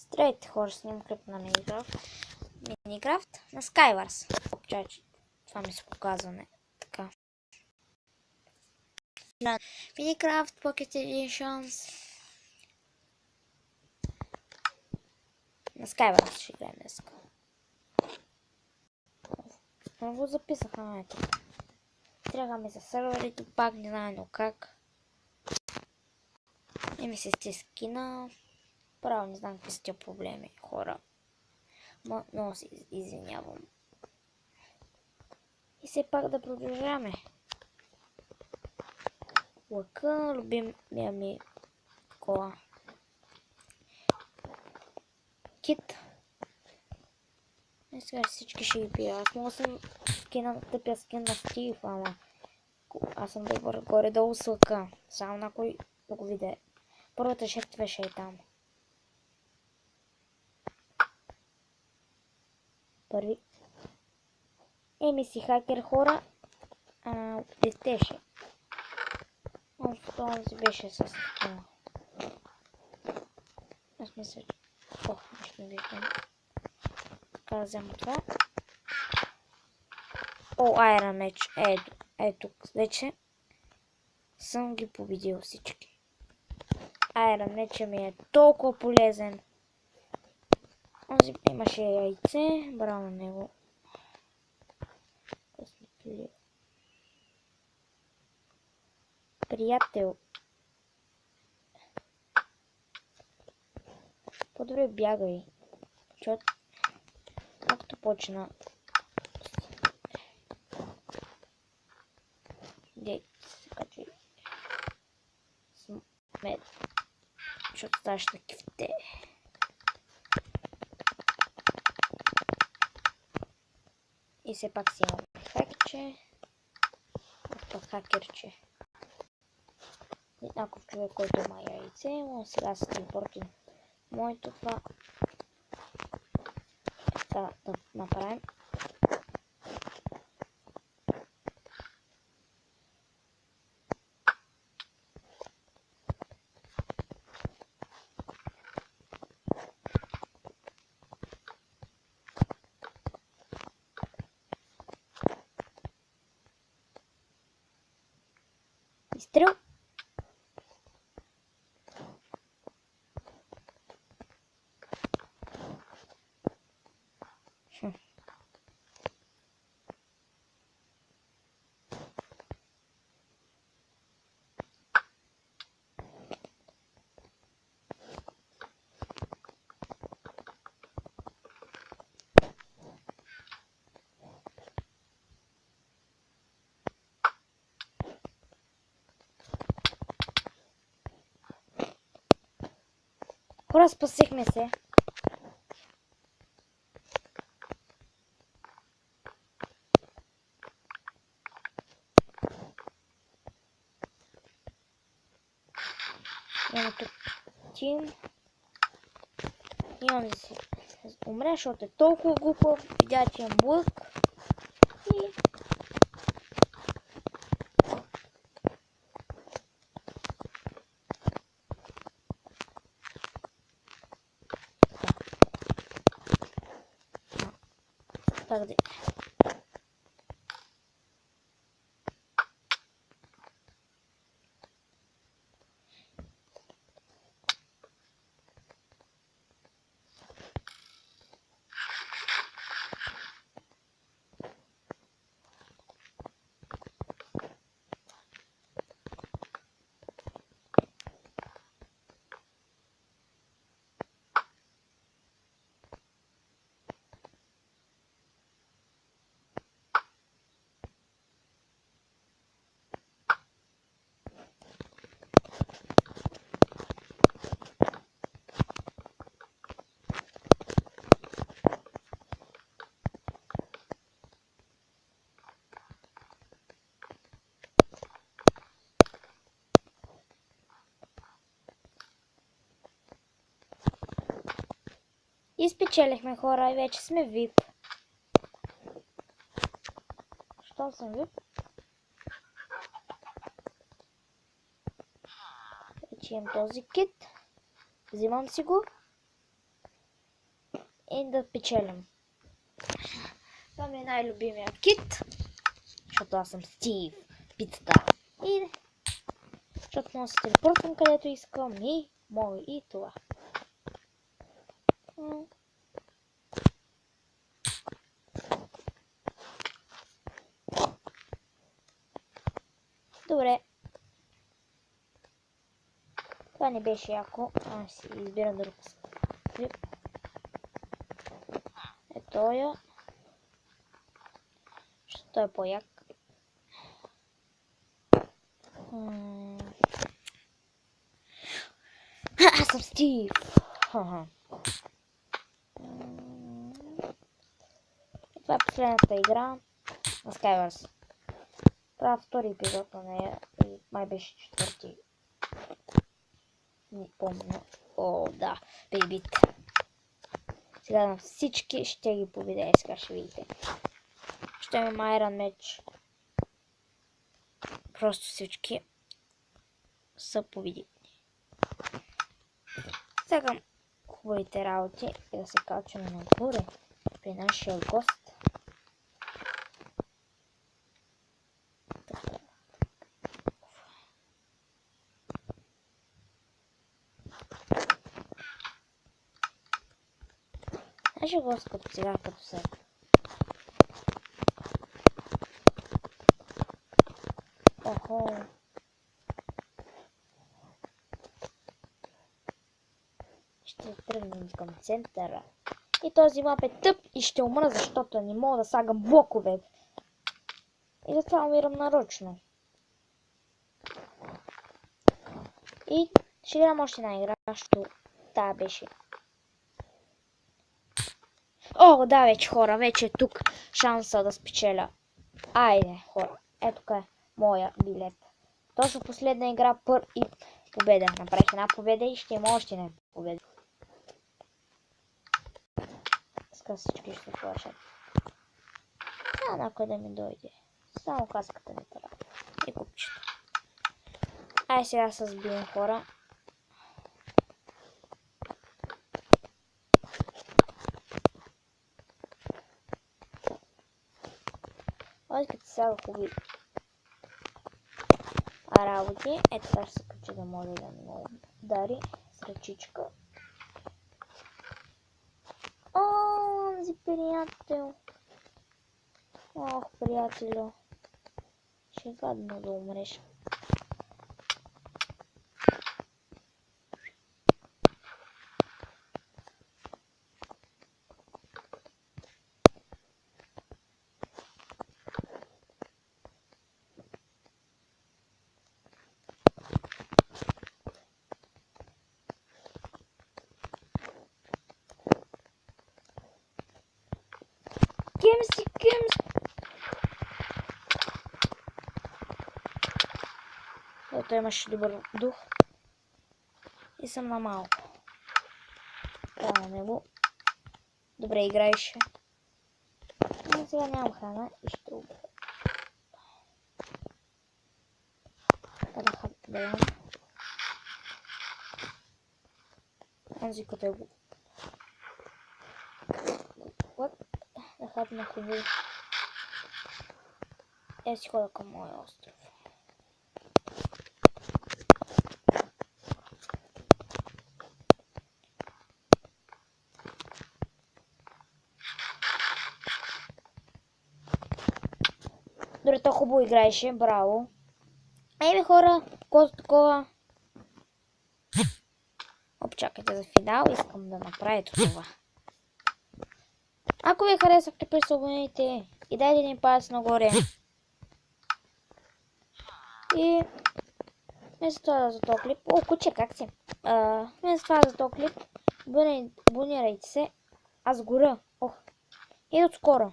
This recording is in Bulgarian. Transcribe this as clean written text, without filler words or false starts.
Здравейте хора, снимам клип на Minecraft на Skywars. Чачи, това ми се показва така. Minecraft Pocket Editions на Skywars ще играем днес. Не го записах, ето. Тръгваме за серверите, пак не знам как. Не ми се сте скина. Право не знам какви са тия проблеми, хора. Много се извинявам. И все пак да продължаваме. Лъка, любимия ми кола. Кит. И сега всички ще ги пия. Аз мога съм тъпя скин на Стив, ама аз съм добър горе-долу с лъка. Само на кой да го видя. Първата жертва ще е там. Първи. Еми си хакер, хора. Летеше. Он си беше с такива. Аз мисля, че... нещо не виждам. Така да взема това. Iron Match. Ето, вече съм ги победил всички. Iron Match ми е толкова полезен. Онзи имаше яйце. Браво на него. Приятел. По-добре бягай. Както почна. Дей, така че смет. Защото ставаш на кифте. И все пак си имам хакерче. Аз пак хакерче. Някакъв човек, който има яйце, но сега се телепортим. Моето това. Така да направим. Изстрел. Хора, спасихме се. Имаме тук тим. Имам да си умре, защото е толкова глупав. Видя, че имам лък. И... Так да... И спечелихме, хора, и вече сме VIP. Що съм VIP? Вече имам този кит. Взимам си го. и да печелим. Това ми е най-любимия кит, защото аз съм Стив, пицата. И защото мога да се телепортвам където искам и мога и това. Добре. Това не беше яко. Аз си избирам друг скрип. Ето я. Що е по-як. Аз съм Стив. Това е последната игра на Skywars. Това е втори епизод на нея и май беше четвърти. Не помня. О, да, бейбит. Сега на всички ще ги победя, сега ще видите. Ще имам Iron меч. Просто всички са победители. Сега хубавите работи и да се качваме нагоре при нашия гост. Нашия гост като сега, като се... Охо! Ще тръгнем към центъра. И този мап е тъп и ще умра, защото не мога да слагам блокове. И затова умирам нарочно. И ще играм още една игра, защото тая беше. О, да, вече хора, вече е тук шанса да спечеля. Айде, хора, ето тук е моя билет. Точно последна игра и победа. Направих една победа и ще има още една победа. Сега всички ще плашат. Някой да ми дойде. Само каската ми трябва. И купчето. Ай сега се сбием, хора. Ой, като сега хубави работи. Ето сега ще се кача да може да ми удари с ръчичка. О, за приятел. Ох, приятелю. Ще е гадно да умреш. Кемс. Ето имаше добър дух. И съм на малко. Това на него. Добре играеше. Но сега нямам храна и ще убия. Да ям. Онзи като е го. Да хапна хубаво. Я си хода към моя остров. Дори то хубаво играеше, браво. Ейбе хора, колко такова. Чакайте за финал, искам да направя това. Ако ви харесахте, присъединете и дайте ни палец нагоре. И вместо това за този клип, о, куче, как си? Вместо това за този клип, абонирайте се, аз горя. Ох, и до скоро.